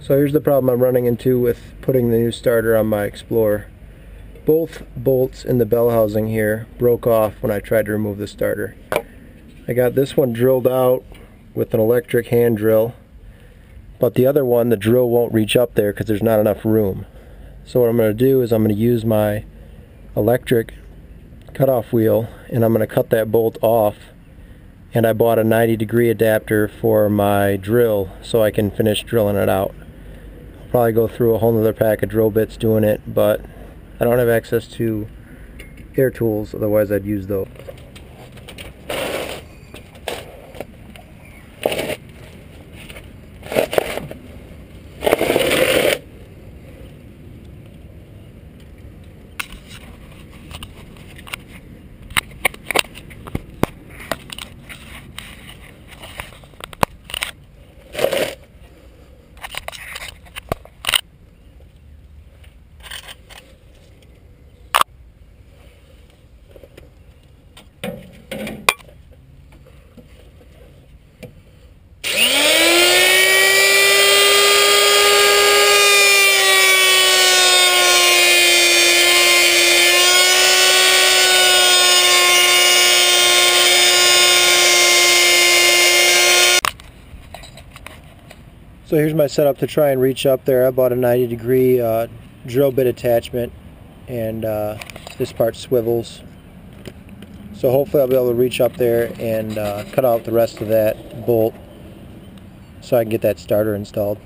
So here's the problem I'm running into with putting the new starter on my Explorer. Both bolts in the bell housing here broke off when I tried to remove the starter. I got this one drilled out with an electric hand drill, but the other one, the drill won't reach up there because there's not enough room. So what I'm going to do is I'm going to use my electric cutoff wheel and I'm going to cut that bolt off, and I bought a 90-degree adapter for my drill so I can finish drilling it out. I'll probably go through a whole nother pack of drill bits doing it, but I don't have access to air tools, otherwise I'd use those. So here's my setup to try and reach up there. I bought a 90-degree drill bit attachment, and this part swivels. So hopefully I'll be able to reach up there and cut out the rest of that bolt so I can get that starter installed.